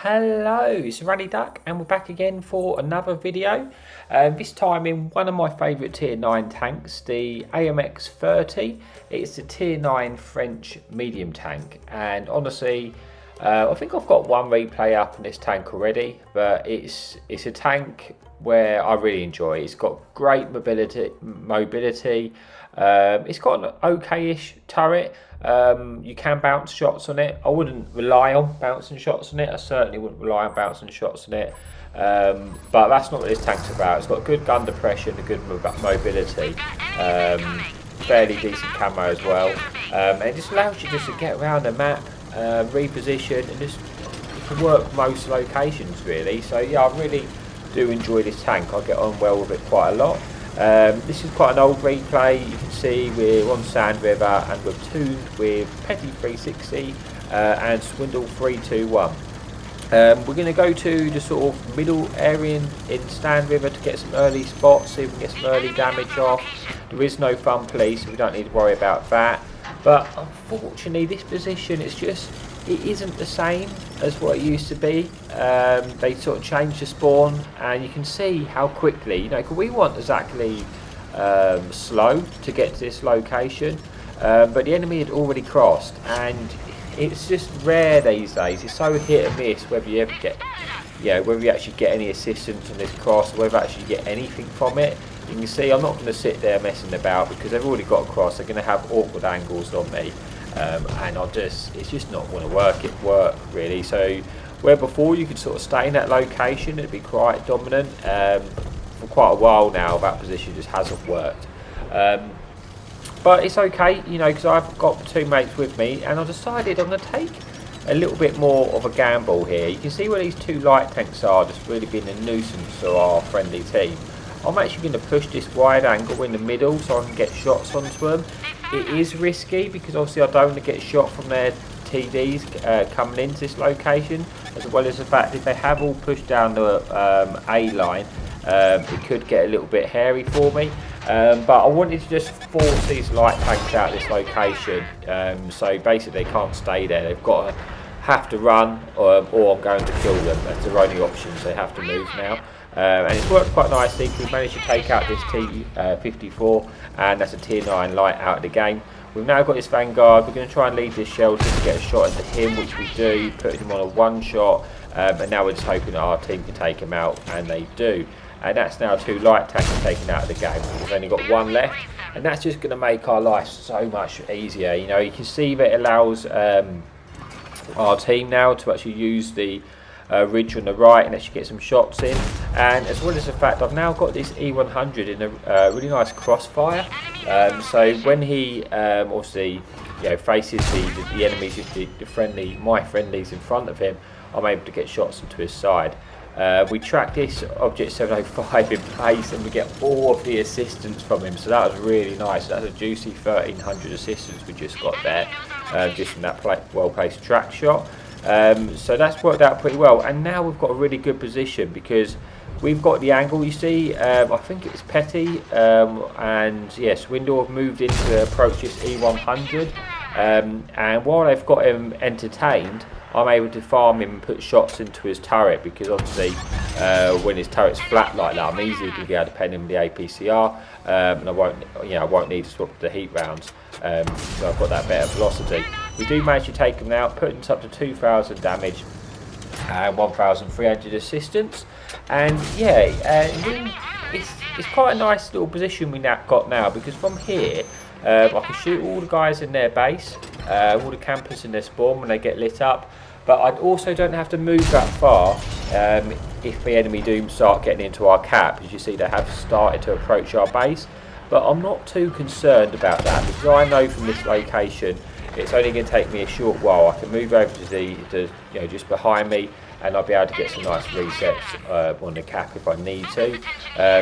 Hello, it's Ruddy Duck and we're back again for another video. This time in one of my favourite tier 9 tanks, the AMX 30. It's a tier 9 French medium tank, and honestly I think I've got one replay up on this tank already, but it's a tank where I really enjoy. It's got great mobility. It's got an okay-ish turret. You can bounce shots on it. I wouldn't rely on bouncing shots on it. I certainly wouldn't rely on bouncing shots on it. But that's not what this tank's about. It's got good gun depression and good mobility. Fairly decent camo as well. And it just allows you just to get around the map, reposition, and just you can work most locations really. So yeah, I really do enjoy this tank. I get on well with it quite a lot. This is quite an old replay. You can see we're on Sand River and we're tuned with Petty 360 and Swindle 321. We're going to go to the sort of middle area in Sand River to get some early spots, see if we can get some early damage off. There is no fun police, so we don't need to worry about that. But unfortunately this position, it isn't the same as what it used to be. They sort of changed the spawn, and you can see how quickly, cause we want exactly slow to get to this location, but the enemy had already crossed, and it's just rare these days. It's so hit and miss whether you ever get, whether you actually get any assistance on this cross, or whether you actually get anything from it. You can see I'm not going to sit there messing about because they've already got across. They're going to have awkward angles on me. And it's just not going to work really. So where before you could sort of stay in that location, it'd be quite dominant. For quite a while now that position just hasn't worked, but it's okay, because I've got two mates with me, and I decided I'm going to take a little bit more of a gamble here. You can see where these two light tanks are just really being a nuisance to our friendly team. I'm actually going to push this wide angle in the middle so I can get shots onto them. It is risky because obviously I don't want to get shot from their TDs coming into this location, as well as the fact if they have all pushed down the A line, it could get a little bit hairy for me. But I wanted to just force these light tanks out of this location, so basically they can't stay there. They've got to have to run, or I'm going to kill them. That's their only options. They have to move now. And it's worked quite nicely. We've managed to take out this T54, and that's a tier 9 light out of the game. We've now got this Vanguard. We're going to try and lead this shelter to get a shot into him, which we do, putting him on a one shot, and now we're just hoping that our team can take him out, and they do. And that's now two light tanks taken out of the game. We've only got one left, and that's just going to make our life so much easier. You can see that it allows our team now to actually use the ridge on the right and actually get some shots in, and as well as the fact I've now got this E100 in a really nice crossfire, so when he obviously faces the enemies, my friendlies in front of him, I'm able to get shots into his side. We track this Object 705 in place and we get all of the assistance from him, so that was really nice. That's a juicy 1300 assistance we just got there, just from that well placed track shot. So that's worked out pretty well, and now we've got a really good position because we've got the angle. You see, I think it's Petty and yes, Swindle have moved in to approach this E100, and while they've got him entertained, I'm able to farm him and put shots into his turret, because obviously when his turret's flat like that, I'm easily going to be able to pen him with the APCR, and I won't need to swap the heat rounds, so I've got that better velocity. We do manage to take him out, putting us up to 2,000 damage and 1,300 assistance, and it's quite a nice little position we got now, because from here I can shoot all the guys in their base, all the campers in their spawn when they get lit up, but I also don't have to move that far if the enemy do start getting into our cap. As you see, they have started to approach our base, but I'm not too concerned about that, because I know from this location it's only going to take me a short while. I can move over to just behind me, and I'll be able to get some nice resets on the cap if I need to.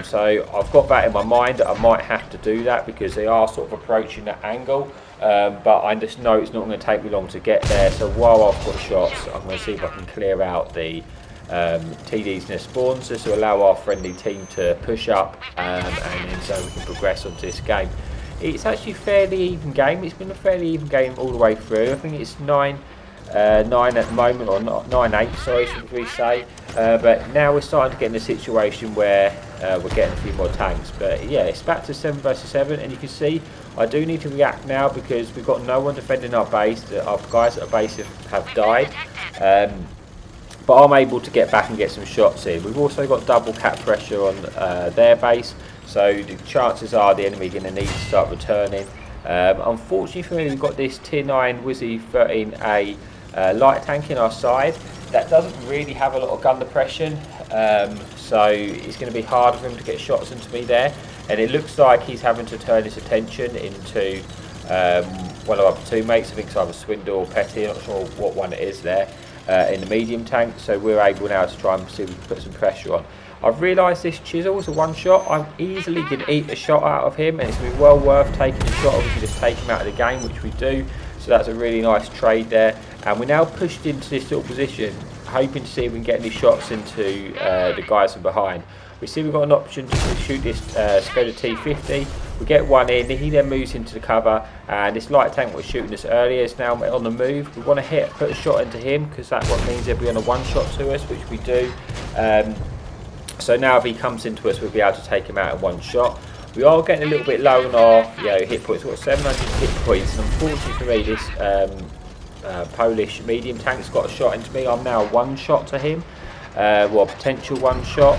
So I've got that in my mind that I might have to do that because they are sort of approaching that angle, but I just know it's not going to take me long to get there. So while I've got shots, I'm going to see if I can clear out the TDs and their spawns, just to allow our friendly team to push up, and then so we can progress onto this game. It's actually a fairly even game. It's been a fairly even game all the way through. I think it's 9 9 at the moment, or 9-8, sorry, should we say. But now we're starting to get in a situation where we're getting a few more tanks. But yeah, it's back to 7 versus 7, and you can see I do need to react now because we've got no one defending our base. Our guys at our base have died. But I'm able to get back and get some shots in. We've also got double cap pressure on their base, so the chances are the enemy are going to need to start returning. Unfortunately for me, we've got this tier 9 Wizzy 13A light tank in our side that doesn't really have a lot of gun depression, so it's going to be hard for him to get shots into me there. And it looks like he's having to turn his attention into one of our platoon mates. I think it's either Swindle or Petty, I'm not sure what one it is there. In the medium tank, so we're able now to try and see if we can put some pressure on. I've realised this chisel is a one shot. I'm easily going to eat a shot out of him, and it's going to be well worth taking a shot. We can just take him out of the game, which we do. So that's a really nice trade there. And we're now pushed into this little position, hoping to see if we can get any shots into the guys from behind. We see we've got an option to shoot this Skoda T50. We get one in, he then moves into the cover, and this light tank was shooting us earlier is now on the move. We want to put a shot into him, because that's what means he'll be on a one shot to us, which we do. So now if he comes into us, we'll be able to take him out in one shot. We are getting a little bit low on our hit points. We've got 700 hit points, and unfortunately for me, this Polish medium tank's got a shot into me. I'm now one shot to him. Well, potential one shot,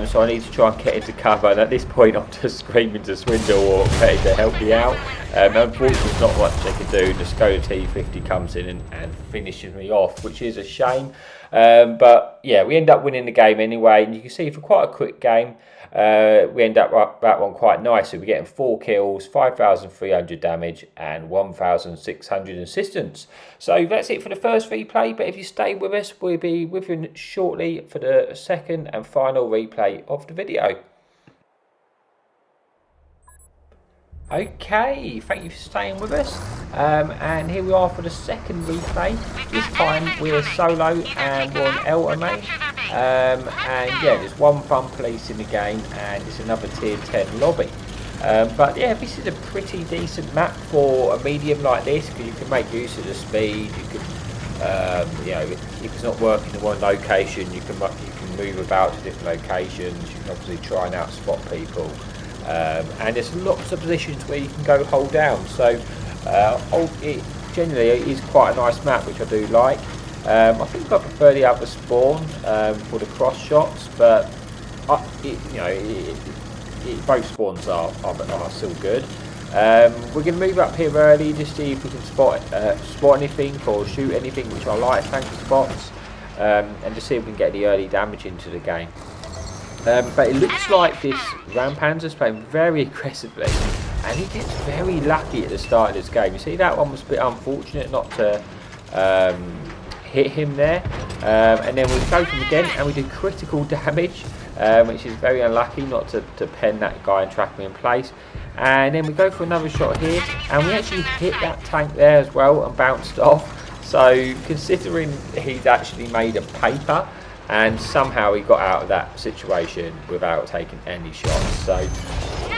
so I need to try and get into cover, and at this point I'm just screaming to Swindle or Petty to help me out. Unfortunately there's not much they can do. The Skoda T50 comes in and finishes me off, which is a shame, but yeah, we end up winning the game anyway. And you can see for quite a quick game, we end up that one quite nicely. We're getting 4 kills, 5,300 damage and 1,600 assistance. So that's it for the first replay, but if you stay with us, we'll be with you shortly for the second and final replay of the video. Okay, thank you for staying with us, and here we are for the second replay. This time we're solo and we're on LMA, and yeah, there's one fun police in the game and it's another tier 10 lobby. But yeah, this is a pretty decent map for a medium like this, because you can make use of the speed. You can, you know, if it's not working in one location, you can move about to different locations. You can obviously try and outspot people. And there's lots of positions where you can go hold down, so it generally is quite a nice map, which I do like. I think I prefer the other spawn for the cross shots, but both spawns are still good. We're going to move up here early to see if we can spot anything or shoot anything, which I like tank spots, and to see if we can get the early damage into the game. But it looks like this Rampanzer's playing very aggressively, and he gets very lucky at the start of this game. You see, that one was a bit unfortunate not to hit him there, and then we go from again and we do critical damage, which is very unlucky not to pen that guy and trap him in place. And then we go for another shot here, and we actually hit that tank there as well and bounced off. So considering he's actually made a paper, and somehow he got out of that situation without taking any shots. So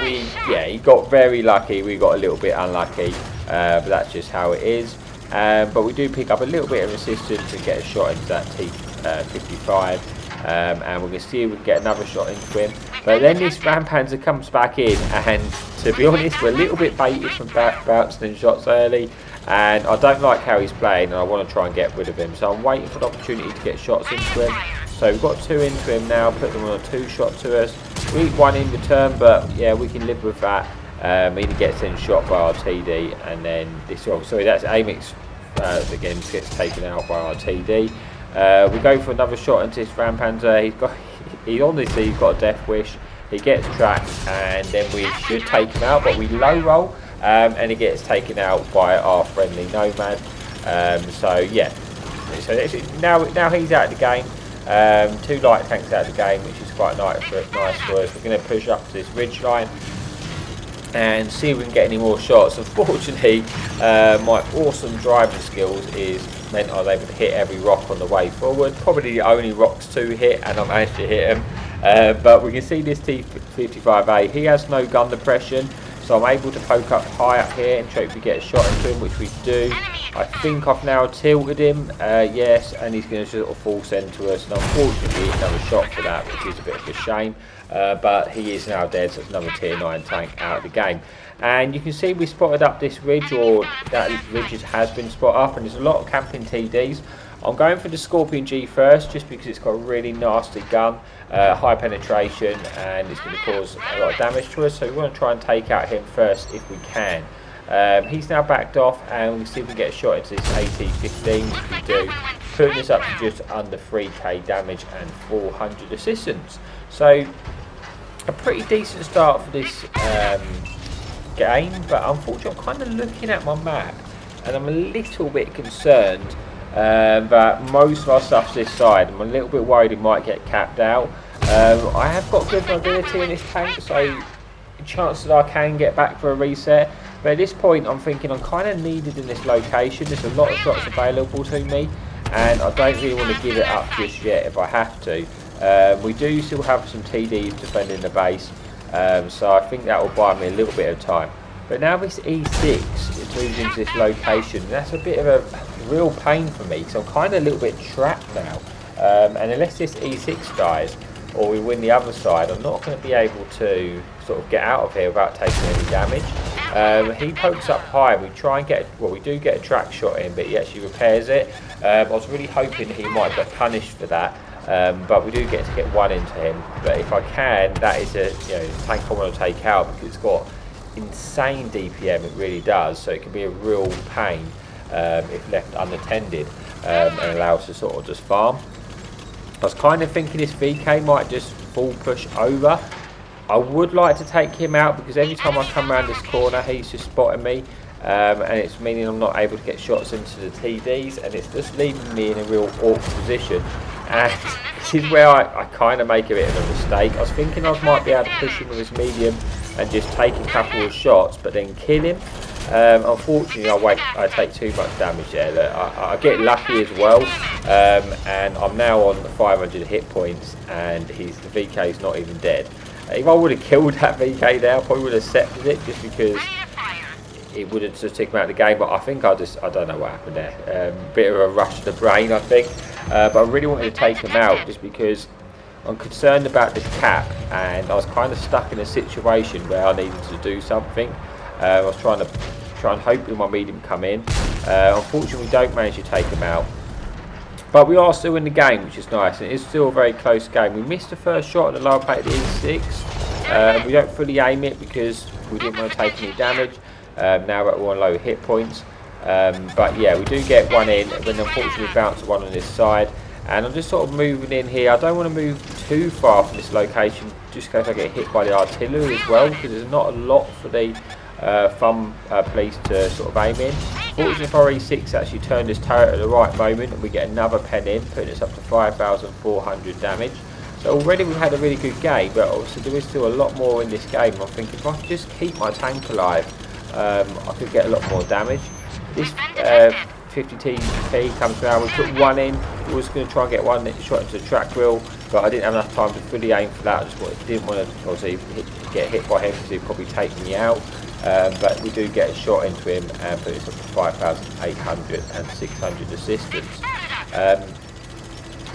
he got very lucky. We got a little bit unlucky, but that's just how it is. But we do pick up a little bit of resistance and get a shot into that T55, and we're going to see if we can get another shot into him. But then this Rampanzer comes back in, and to be honest, we're a little bit baited from bouncing in shots early, and I don't like how he's playing, and I want to try and get rid of him. So I'm waiting for the opportunity to get shots into him. So we've got 2 into him now, put them on a 2 shot to us. We eat 1 in return, but yeah, we can live with that. He gets then shot by our TD, and then this one, sorry, that's AMX again gets taken out by our TD. We go for another shot into this Rampanzer. He's got a death wish. He gets tracked, and then we should take him out, but we low roll, and he gets taken out by our friendly Nomad. So yeah, so now he's out of the game. 2 light tanks out of the game, which is quite nice for us. We're going to push up to this ridge line and see if we can get any more shots. Unfortunately, my awesome driving skills meant I was able to hit every rock on the way forward. Probably the only rocks to hit, and I managed to hit them. But we can see this T55A, he has no gun depression. So I'm able to poke up high up here and try to get a shot into him, which we do. I think I've now tilted him, yes, and he's going to sort of fall send to us. And unfortunately, another shot for that, which is a bit of a shame. But he is now dead, so it's another tier 9 tank out of the game. And you can see we spotted up this ridge, or that ridge has been spotted up, and there's a lot of camping TDs. I'm going for the Scorpion G first, just because it's got a really nasty gun, high penetration, and it's going to cause a lot of damage to us. So we want to try and take out him first if we can. He's now backed off, and we can see if we can get a shot into this AT-15, which we do, putting us up to just under 3k damage and 400 assistance. So a pretty decent start for this game, but unfortunately I'm kind of looking at my map, and I'm a little bit concerned that most of our stuff's this side. I'm a little bit worried it might get capped out. I have got good mobility in this tank, so chances I can get back for a reset. But at this point, I'm thinking I'm kind of needed in this location. There's a lot of shots available to me, and I don't really want to give it up just yet if I have to. We do still have some TDs defending the base, so I think that will buy me a little bit of time. But now this E6, it moves into this location. That's a bit of a real pain for me, because I'm kind of a little bit trapped now. And unless this E6 dies, or we win the other side, I'm not going to be able to sort of get out of here without taking any damage. He pokes up high, and we try and get, well, we do get a track shot in, but he actually repairs it. I was really hoping he might get punished for that, but we do get to get one into him. But if I can, that is a tank I want to take out, because it's got insane DPM, it really does, so it can be a real pain if left unattended, and allow us to sort of just farm. I was kind of thinking this VK might just full push over. I would like to take him out, because every time I come around this corner he's just spotting me, and it's meaning I'm not able to get shots into the TDs, and it's just leaving me in a real awkward position. And this is where I kind of make a bit of a mistake. I was thinking I might be able to push him with his medium and just take a couple of shots but then kill him. Unfortunately I take too much damage there. I get lucky as well, and I'm now on 500 hit points, and the VK is not even dead. If I would have killed that VK there, I probably would have accepted it, just because it would have just taken him out of the game. But I think I don't know what happened there. Bit of a rush to the brain, I think. But I really wanted to take him out, just because I'm concerned about this cap, and I was kind of stuck in a situation where I needed to do something. I was trying and hope with my medium come in. Unfortunately, we don't manage to take him out, but we are still in the game, which is nice, and it is still a very close game. We missed the first shot at the lower plate of the E6. We don't fully aim it because we didn't want to take any damage. Now that we're on low hit points, but yeah, we do get one in, then unfortunately we bounce one on this side. And I'm just sort of moving in here. I don't want to move too far from this location, just in case I get hit by the artillery as well, because there's not a lot for the police to sort of aim in. Fortunately for E6 actually turned this turret at the right moment, and we get another pen in, putting us up to 5,400 damage. So already we've had a really good game, but obviously there is still a lot more in this game. I'm thinking if I could just keep my tank alive, I could get a lot more damage. This 50 TP comes around, we put one in. We was going to try and get one shot into the track wheel, but I didn't have enough time to fully aim for that. I just didn't want to obviously get hit by him, because he'd probably take me out. But we do get a shot into him, and put it up to 5,800 and 600 assistance.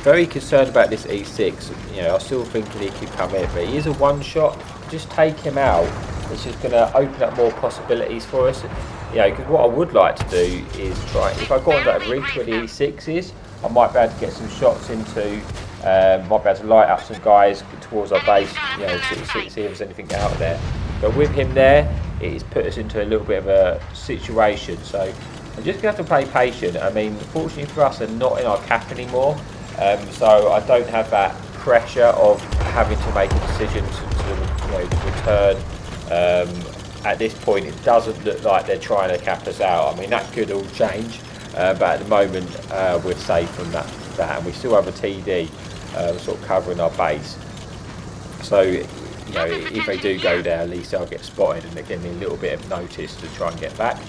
Very concerned about this E6. I'm still thinking he could come in, but he is a one shot. Just take him out. It's just going to open up more possibilities for us. Because what I would like to do is try, if I got on that ridge where the E6 is, I might be able to get some shots into, might be able to light up some guys towards our base, see if there's anything out there. But with him there, it's put us into a little bit of a situation. So I'm just going to have to play patient. I mean, fortunately for us, they're not in our cap anymore. So I don't have that pressure of having to make a decision to return. At this point, it doesn't look like they're trying to cap us out. I mean, that could all change, but at the moment we're safe from that, and we still have a TD sort of covering our base. So if they do go there, at least I'll get spotted, and they give me a little bit of notice to try and get back.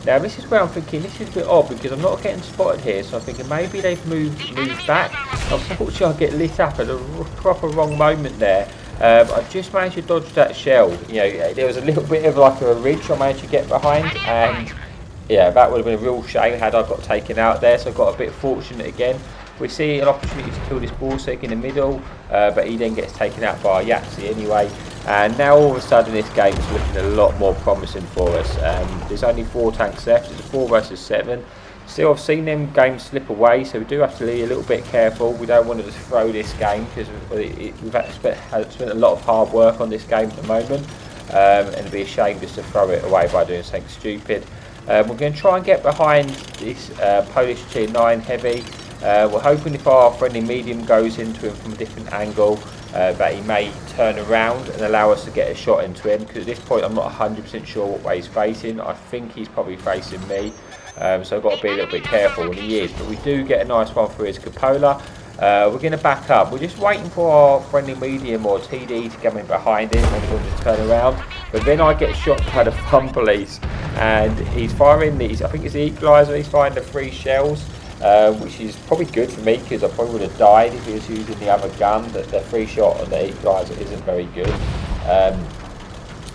Now this is where I'm thinking this is a bit odd, because I'm not getting spotted here, so I'm thinking maybe they've moved back. Unfortunately, I get lit up at a proper wrong moment there. I just managed to dodge that shell. You know, there was a little bit of like a ridge I managed to get behind, and yeah, that would have been a real shame had I got taken out there. So I got a bit fortunate again. We see an opportunity to kill this Borsec in the middle, but he then gets taken out by a Yahtzee anyway. And now all of a sudden this game is looking a lot more promising for us. There's only 4 tanks left. It's a 4 versus 7. Still, I've seen them games slip away, so we do have to be a little bit careful. We don't want to just throw this game, because we've spent a lot of hard work on this game at the moment, and it'd be a shame just to throw it away by doing something stupid. We're going to try and get behind this Polish tier 9 heavy. We're hoping if our friendly medium goes into him from a different angle, that he may turn around and allow us to get a shot into him, because at this point I'm not 100% sure what way he's facing. I think he's probably facing me. So I've got to be a little bit careful when he is, but we do get a nice one for his cupola. We're going to back up. We're just waiting for our friendly medium or TD to come in behind him and we'll just turn around. But then I get shot by the fun police, and he's firing these, I think it's the equaliser, he's firing the 3 shells, which is probably good for me, because I probably would have died if he was using the other gun. The 3 shot on the equaliser isn't very good.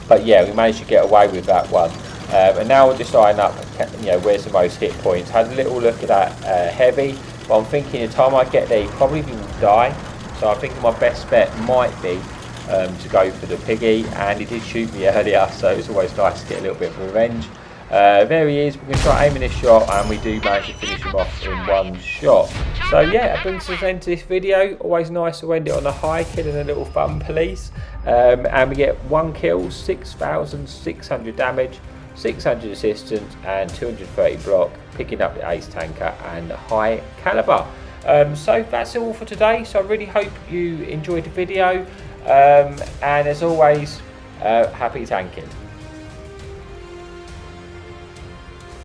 But yeah, we managed to get away with that one. And now we're just eyeing up, you know, where's the most hit points. Had a little look at that heavy, but I'm thinking the time I get there, he probably will die. So I think my best bet might be to go for the piggy, and he did shoot me earlier, so it's always nice to get a little bit of revenge. There he is. We're going to try aiming this shot, and we do manage to finish him off in 1 shot. So yeah, that brings us into this video. Always nice to end it on a high, killing a little fun police. And we get 1 kill, 6,600 damage, 600 assistance and 230 block, picking up the ace tanker and high caliber. So that's all for today. So I really hope you enjoyed the video, and as always, happy tanking.